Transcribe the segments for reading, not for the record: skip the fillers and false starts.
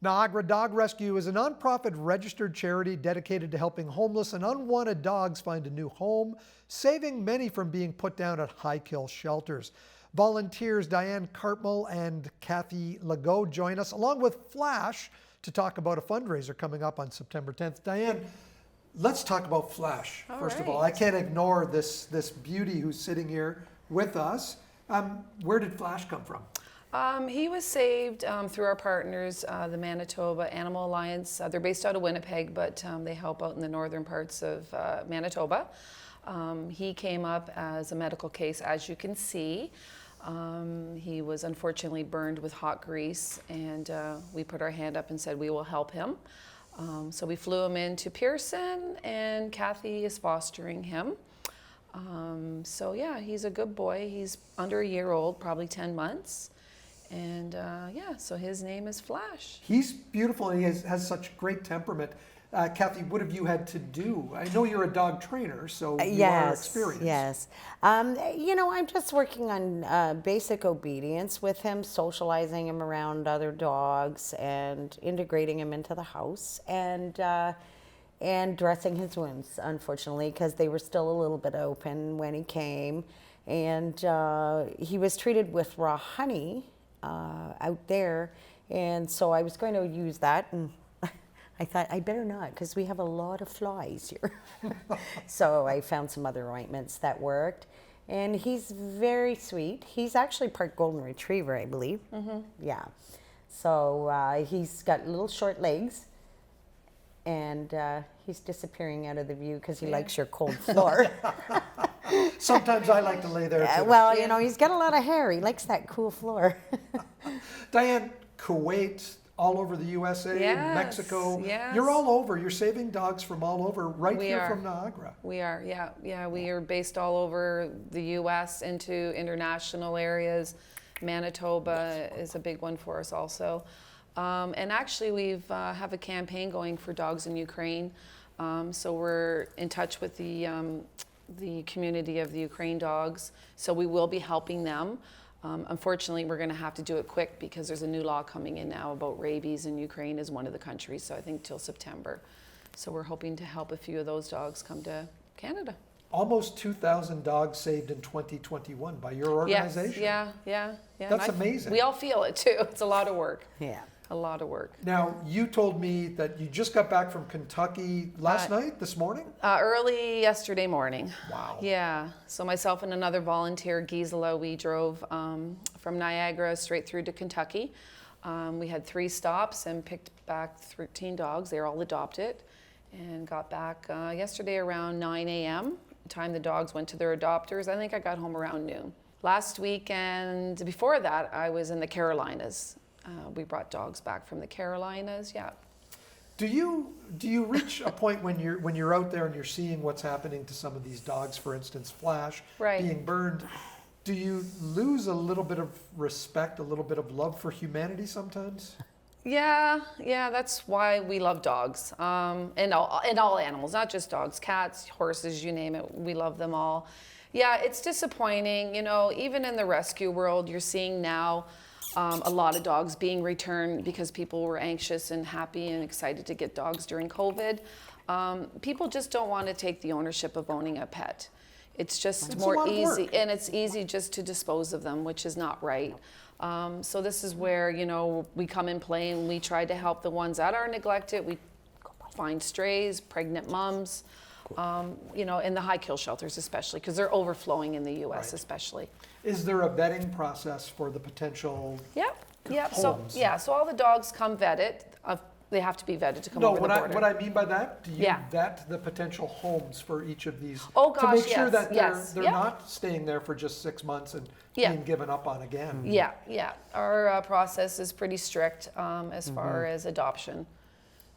Niagara Dog Rescue is a nonprofit registered charity dedicated to helping homeless and unwanted dogs find a new home, saving many from being put down at high-kill shelters. Volunteers Dianna, Cartmell, and Kathy Legault join us, along with Flash, to talk about a fundraiser coming up on September 10th. Dianna, let's talk about Flash, first of all. I can't ignore this beauty who's sitting here with us. Where did Flash come from? He was saved through our partners, the Manitoba Animal Alliance. They're based out of Winnipeg, but they help out in the northern parts of Manitoba. He came up as a medical case, as you can see. He was unfortunately burned with hot grease, and we put our hand up and said we will help him. So we flew him into Pearson, and Kathy is fostering him. So yeah, he's a good boy. He's under a year old, probably 10 months. And yeah, so his name is Flash. He's beautiful, and he has such great temperament. Kathy, what have you had to do? I know you're a dog trainer, so you are experienced. Yes. You know, I'm just working on basic obedience with him, socializing him around other dogs and integrating him into the house, and dressing his wounds, unfortunately, because they were still a little bit open when he came. And he was treated with raw honey out there, and so I was going to use that, and I thought I better not, because we have a lot of flies here. So I found some other ointments that worked, and he's very sweet. He's actually part golden retriever, I believe. Mm-hmm. Yeah. So he's got little short legs, and he's disappearing out of the view because he likes your cold floor. Sometimes I like to lay there too. Well, you know, he's got a lot of hair. He likes that cool floor. Dianna, Kuwait, all over the USA, Mexico. Yes. You're all over. You're saving dogs from all over, here from Niagara. We are, yeah. We are based all over the U.S. into international areas. Manitoba is a big one for us also. And actually, we've have a campaign going for dogs in Ukraine. So we're in touch with the community of the Ukraine dogs. So we will be helping them. Unfortunately, we're going to have to do it quick because there's a new law coming in now about rabies, and Ukraine is one of the countries, so I think till September. So we're hoping to help a few of those dogs come to Canada. Almost 2,000 dogs saved in 2021 by your organization. Yes, yeah. That's amazing. We all feel it too. It's a lot of work. Yeah. A lot of work. Now, you told me that you just got back from Kentucky this morning? Early yesterday morning. Wow. Yeah. So myself and another volunteer, Gisela, we drove from Niagara straight through to Kentucky. We had 3 stops and picked back 13 dogs. They were all adopted, and got back yesterday around 9 a.m. Time the dogs went to their adopters. I think I got home around noon. Last weekend, before that, I was in the Carolinas. We brought dogs back from the Carolinas. Yeah. Do you reach a point when you're out there and you're seeing what's happening to some of these dogs, for instance, Flash being burned? Do you lose a little bit of respect, a little bit of love for humanity sometimes? Yeah. That's why we love dogs, and all animals, not just dogs, cats, horses, you name it. We love them all. Yeah, it's disappointing. You know, even in the rescue world, you're seeing now. A lot of dogs being returned because people were anxious and happy and excited to get dogs during COVID. People just don't want to take the ownership of owning a pet. It's just more easy, and it's easy just to dispose of them, which is not right. So this is where, you know, we come in play, and we try to help the ones that are neglected. We find strays, pregnant moms, you know, in the high-kill shelters especially, because they're overflowing in the U.S. especially. Is there a vetting process for the potential homes? So all the dogs come vetted. They have to be vetted to come over the border. What I mean by that, do you vet the potential homes for each of these to make sure that they're not staying there for just 6 months and being given up on again? Yeah. Our process is pretty strict as far as adoption.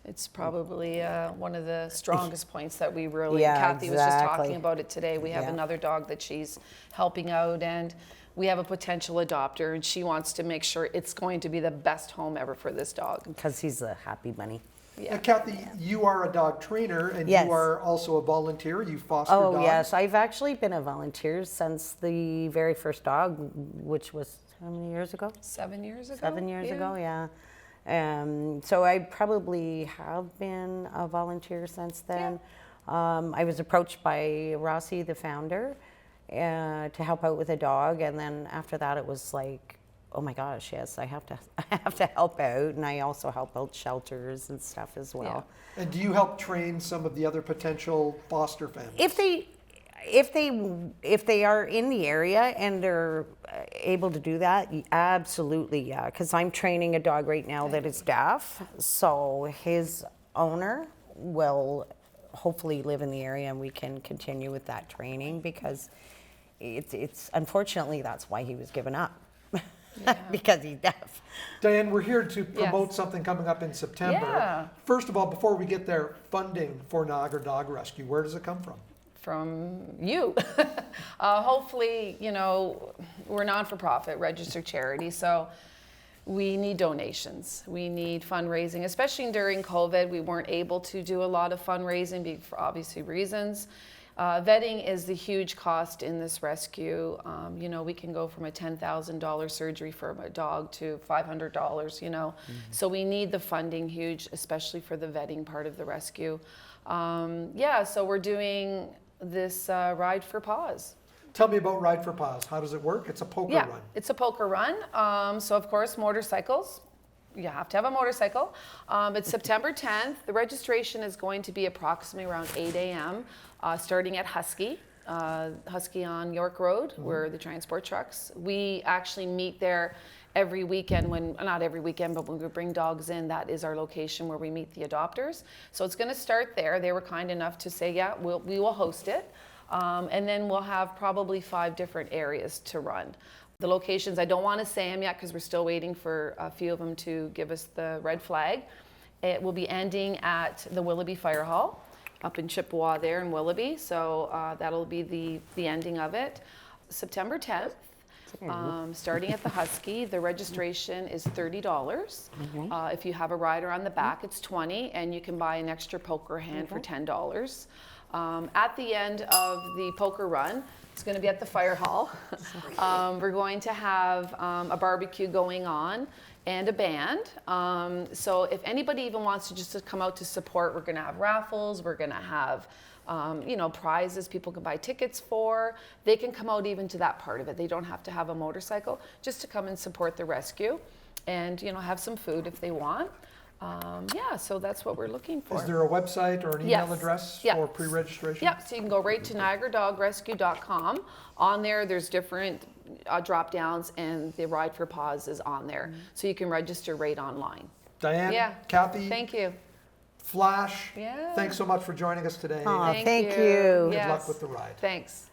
It's probably one of the strongest points that we really, Kathy was just talking about it today. We have another dog that she's helping out, and we have a potential adopter, and she wants to make sure it's going to be the best home ever for this dog. Because he's a happy bunny. Yeah. Now, Kathy, you are a dog trainer, and you are also a volunteer. You foster dogs. Oh, yes. I've actually been a volunteer since the very first dog, which was how many years ago? 7 years ago. 7 years ago, yeah. So I probably have been a volunteer since then. I was approached by Rossi, the founder, to help out with a dog, and then after that it was like, oh my gosh, yes, I have to help out, and I also help out shelters and stuff as well. And do you help train some of the other potential foster families? If they are in the area and they're able to do that, absolutely, yeah. Because I'm training a dog right now that is deaf, so his owner will hopefully live in the area, and we can continue with that training, because it's unfortunately that's why he was given up. Because he's deaf. Diane, we're here to promote something coming up in September. Yeah. First of all, before we get there, funding for Niagara Dog Rescue, where does it come from? From you. Hopefully, you know, we're not-for-profit, registered charity, so we need donations. We need fundraising, especially during COVID. We weren't able to do a lot of fundraising for obviously reasons. Vetting is the huge cost in this rescue. You know, we can go from a $10,000 surgery for a dog to $500, you know. So we need the funding huge, especially for the vetting part of the rescue. So we're doing this Ride for Paws. Tell me about Ride for Paws. How does it work? It's a poker run. It's a poker run. So of course, motorcycles. You have to have a motorcycle. It's September 10th. The registration is going to be approximately around 8 a.m. Starting at Husky on York Road, where the transport trucks. We actually meet there every weekend, not every weekend, but when we bring dogs in, that is our location where we meet the adopters. So it's gonna start there. They were kind enough to say, yeah, we will host it. And then we'll have probably 5 different areas to run. The locations, I don't wanna say them yet because we're still waiting for a few of them to give us the red flag. It will be ending at the Willoughby Fire Hall up in Chippewa there in Willoughby. So that'll be the ending of it. September 10th. Starting at the Husky, the registration is $30. If you have a rider on the back, it's $20, and you can buy an extra poker hand for $10. At the end of the poker run, it's going to be at the fire hall. We're going to have a barbecue going on and a band. So if anybody even wants to just come out to support, we're going to have raffles, we're going to have you know, prizes people can buy tickets for. They can come out even to that part of it. They don't have to have a motorcycle, just to come and support the rescue and, you know, have some food if they want. So that's what we're looking for. Is there a website or an email address for pre-registration? Yep, so you can go right to niagaradogrescue.com. On there, there's different drop downs, and the Ride for Paws is on there. So you can register right online. Diane, Kathy, thank you. Flash, thanks so much for joining us today. Thank you. Good luck with the ride. Thanks.